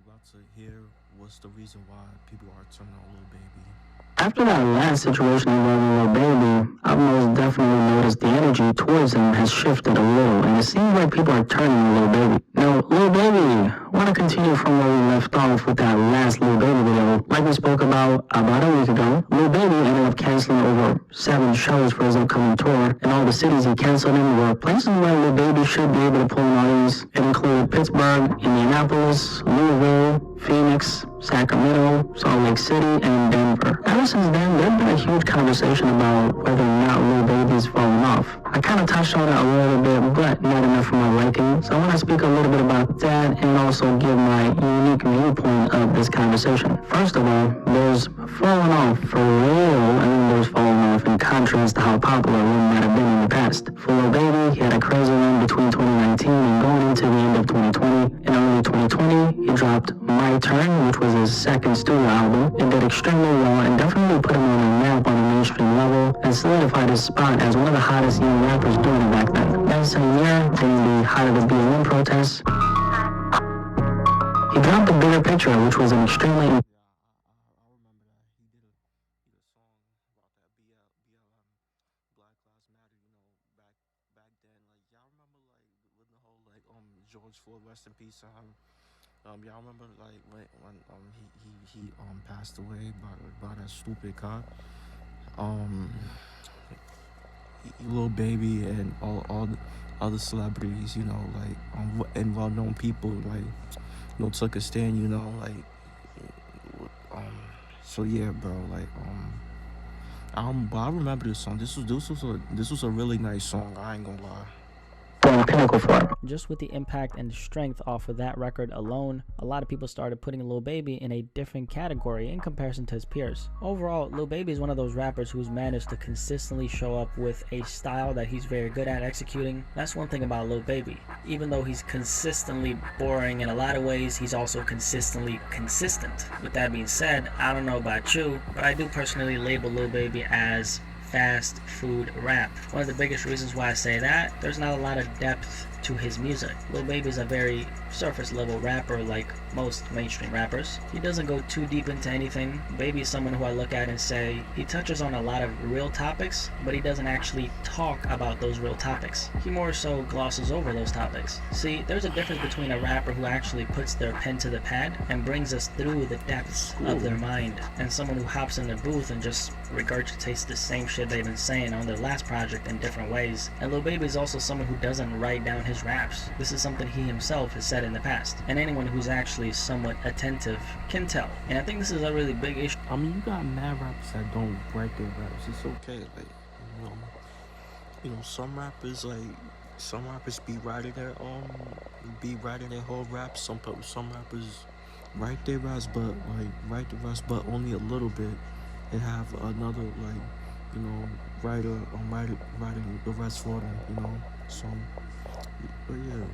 about to hear what's the reason why people are turning on Lil Baby. After that last situation involving Lil Baby, I've most definitely noticed the energy towards him has shifted a little, and it seems like people are turning on Lil Baby. Now, Lil Baby, I want to continue from where we left off with that last Lil Baby video. Like we spoke about a week ago, Lil Baby ended up canceling over 7 shows for his upcoming tour, and all the cities he canceled in were places where Lil Baby should be able to pull an audience. It included Pittsburgh, Indianapolis, Louisville, Phoenix, Sacramento, Salt Lake City, and Denver. Ever since then, there's been a huge conversation about whether or not Lil Baby's fallen off. I kind of touched on it a little bit, but not enough for my liking. So I want to speak a little bit about that and also give my unique viewpoint of this conversation. First of all, there's falling off for real, and there's falling off in contrast to how popular one might have been in the past. For Lil Baby, he had a crazy run between 2019 and going into the end of 2020. In early 2020, he dropped My Turn, which was his second studio album. It did extremely well and definitely put him on a map on a mainstream level and solidified his spot as one of the hottest young rappers doing it back then. That same year, during the height of the BLM protests, he dropped The Bigger Picture, which was an extremely I remember that he did a song about that BLM Black Lives Matter. Back then, like y'all remember like when the whole George Floyd rest in peace y'all remember like when he passed away by that stupid cop. Um, Lil Baby and all the other celebrities, and well-known people, took a stand, um, so yeah, bro, but I remember this song. This was a really nice song. I ain't gonna lie. pinnacle for him. Just with the impact and strength off of that record alone, a lot of people started putting Lil Baby in a different category in comparison to his peers. Overall, Lil Baby is one of those rappers who's managed to consistently show up with a style that he's very good at executing. That's one thing about Lil Baby. Even though he's consistently boring in a lot of ways, he's also consistently consistent. With that being said, I don't know about you, but I do personally label Lil Baby as fast food rap. One of the biggest reasons why I say that, there's not a lot of depth to his music. Lil Baby is a very surface level rapper like most mainstream rappers. He doesn't go too deep into anything. Baby is someone who I look at and say, he touches on a lot of real topics, but he doesn't actually talk about those real topics. He more so glosses over those topics. See, there's a difference between a rapper who actually puts their pen to the pad and brings us through the depths of their mind, and someone who hops in the booth and just regurgitates the same shit they've been saying on their last project in different ways. And Lil Baby is also someone who doesn't write down his raps. This is something he himself has said in the past, and anyone who's actually somewhat attentive can tell. And I think this is a really big issue. I mean, you got mad rappers that don't write their raps. It's okay, some rappers be writing their whole raps. Some rappers write their raps, but but only a little bit, and have another writer writing the rest for them. So, but yeah, man.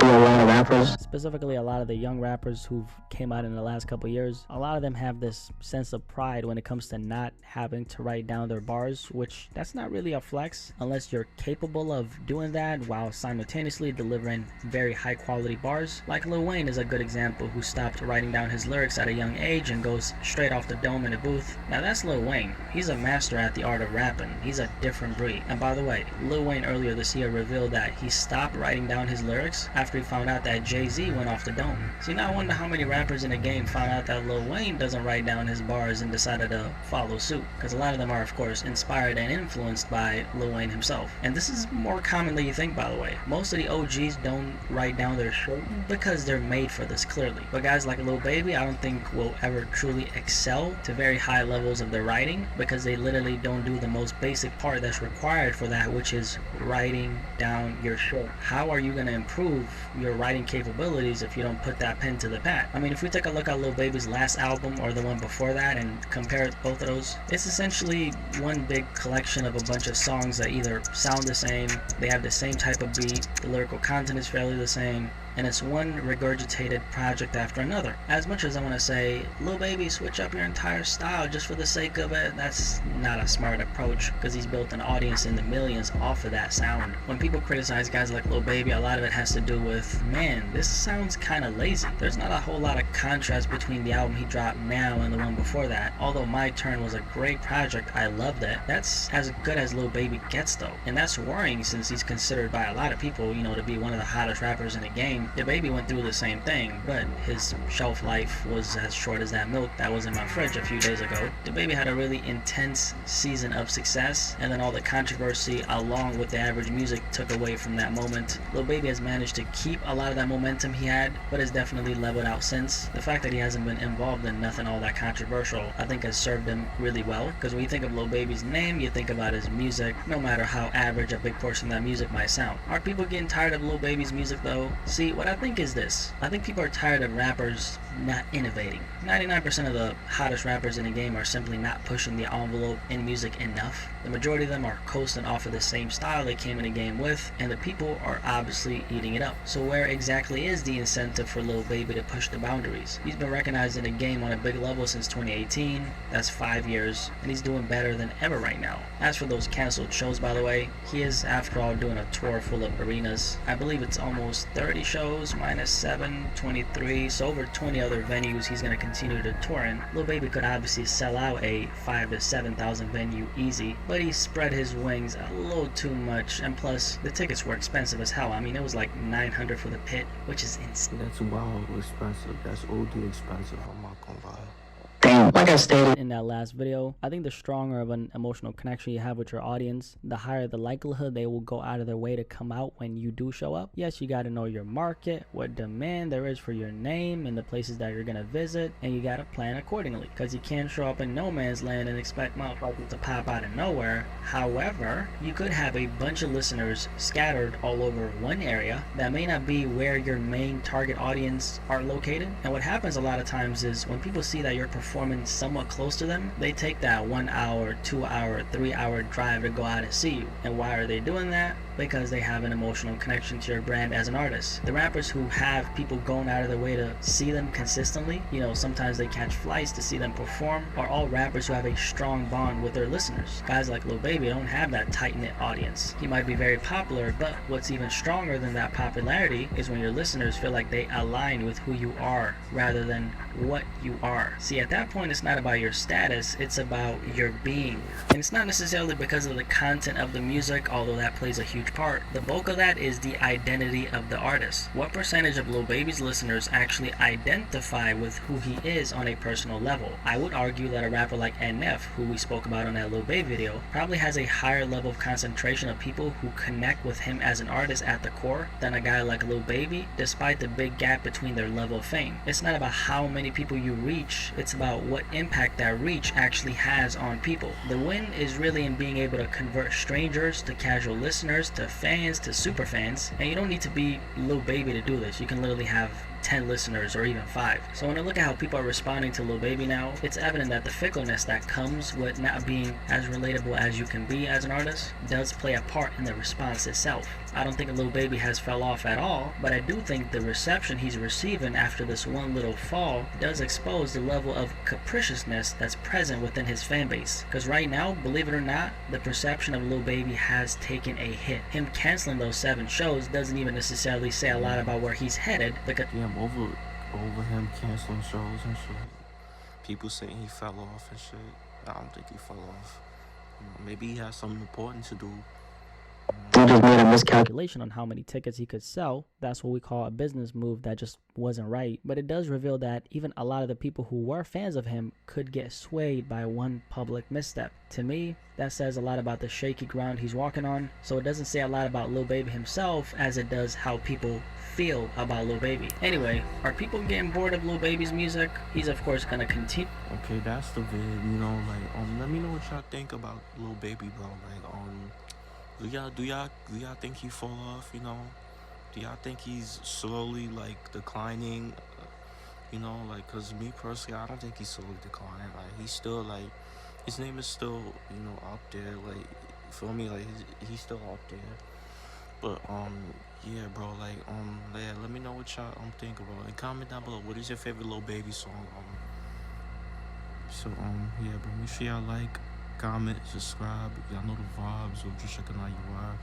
A lot of rappers. Specifically, a lot of the young rappers who've came out in the last couple years, a lot of them have this sense of pride when it comes to not having to write down their bars, which that's not really a flex unless you're capable of doing that while simultaneously delivering very high quality bars. Like Lil Wayne is a good example, who stopped writing down his lyrics at a young age and goes straight off the dome in the booth. Now that's Lil Wayne. He's a master at the art of rapping. He's a different breed. And by the way, Lil Wayne earlier this year revealed that he stopped writing down his lyrics after he found out that Jay-Z went off the dome. See, now I wonder how many rappers in the game found out that Lil Wayne doesn't write down his bars and decided to follow suit, because a lot of them are of course inspired and influenced by Lil Wayne himself. And this is more common than you think, by the way. Most of the OGs don't write down their shit because they're made for this, clearly. But guys like Lil Baby, I don't think will ever truly excel to very high levels of their writing, because they literally don't do the most basic part that's required for that, which is writing down your shit. How are you going to improve your writing capabilities if you don't put that pen to the pad? I mean, if we take a look at Lil Baby's last album or the one before that and compare both of those, it's essentially one big collection of a bunch of songs that either sound the same, they have the same type of beat, the lyrical content is fairly the same, and it's one regurgitated project after another. As much as I want to say, Lil Baby, switch up your entire style just for the sake of it, that's not a smart approach, because he's built an audience in the millions off of that sound. When people criticize guys like Lil Baby, a lot of it has to do with, man, this sounds kind of lazy. There's not a whole lot of contrast between the album he dropped now and the one before that. Although My Turn was a great project, I loved it. That's as good as Lil Baby gets though, and that's worrying since he's considered by a lot of people, to be one of the hottest rappers in the game. The Baby went through the same thing, but his shelf life was as short as that milk that was in my fridge a few days ago. The Baby had a really intense season of success, and then all the controversy along with the average music took away from that moment. Lil Baby has managed to keep a lot of that momentum he had, but has definitely leveled out since. The fact that he hasn't been involved in nothing all that controversial, I think has served him really well, because when you think of Lil Baby's name, you think about his music, no matter how average a big portion of that music might sound. Are people getting tired of Lil Baby's music though? See, what I think is this. I think people are tired of rappers not innovating. 99% of the hottest rappers in the game are simply not pushing the envelope in music enough. The majority of them are coasting off of the same style they came in the game with, and the people are obviously eating it up. So where exactly is the incentive for Lil Baby to push the boundaries? He's been recognized in the game on a big level since 2018. That's 5 years, and he's doing better than ever right now. As for those canceled shows, by the way, he is after all doing a tour full of arenas. I believe it's almost 30 shows minus 7, 23, so over 20 other venues he's going to continue to tour in. Lil Baby could obviously sell out a 5,000 to 7,000 venue easy, but he spread his wings a little too much, and plus the tickets were expensive as hell. I mean, it was like $900 for the pit, which is insane. That's wild expensive. That's OD expensive. I'm not gonna lie. Damn, like I stated In that last video, I think the stronger of an emotional connection you have with your audience, the higher the likelihood they will go out of their way to come out when you do show up. Yes, you got to know your market, what demand there is for your name and the places that you're going to visit, and you got to plan accordingly, because you can't show up in no man's land and expect motherfuckers to pop out of nowhere. However, you could have a bunch of listeners scattered all over one area that may not be where your main target audience are located. And what happens a lot of times is when people see that you're performing somewhat close to them, they take that 1 hour, 2 hour, 3 hour drive to go out and see you. And why are they doing that? Because they have an emotional connection to your brand as an artist. The rappers who have people going out of their way to see them consistently, sometimes they catch flights to see them perform, are all rappers who have a strong bond with their listeners. Guys like Lil Baby don't have that tight-knit audience. He might be very popular, but what's even stronger than that popularity is when your listeners feel like they align with who you are rather than what you are. See, at that point, it's not about your status, it's about your being. And it's not necessarily because of the content of the music, although that plays a huge part. The bulk of that is the identity of the artist. What percentage of Lil Baby's listeners actually identify with who he is on a personal level? I would argue that a rapper like NF, who we spoke about on that Lil Baby video, probably has a higher level of concentration of people who connect with him as an artist at the core than a guy like Lil Baby, despite the big gap between their level of fame. It's not about how many people you reach, it's about what impact that reach actually has on people. The win is really in being able to convert strangers to casual listeners to fans to super fans, and you don't need to be Lil Baby to do this. You can literally have 10 listeners or even 5. So when I look at how people are responding to Lil Baby now, it's evident that the fickleness that comes with not being as relatable as you can be as an artist does play a part in the response itself. I don't think Lil Baby has fell off at all, but I do think the reception he's receiving after this one little fall does expose the level of capriciousness that's present within his fan base. Because right now, believe it or not, the perception of Lil Baby has taken a hit. Him canceling those 7 shows doesn't even necessarily say a lot about where he's headed, because I'm over him canceling shows and shit. People saying he fell off and shit. I don't think he fell off. Maybe he has something important to do. he just made a miscalculation. calculation on how many tickets he could sell. That's what we call a business move that just wasn't right. But it does reveal that even a lot of the people who were fans of him could get swayed by one public misstep. To me, that says a lot about the shaky ground he's walking on. So it doesn't say a lot about Lil Baby himself as it does how people feel about Lil Baby. Anyway, are people getting bored of Lil Baby's music? He's of course gonna continue. Okay, that's the vid, let me know what y'all think about Lil Baby, bro. Do y'all think he fall off, Do y'all think he's slowly, declining? Cause me personally, I don't think he's slowly declining. He's still, his name is still, up there, you feel me? He's still up there. But yeah, bro. Like yeah, let me know what y'all think about. And comment down below. What is your favorite Lil Baby song? So yeah, bro. Make sure y'all like, comment, subscribe. Y'all know the vibes. Or just checking out you are.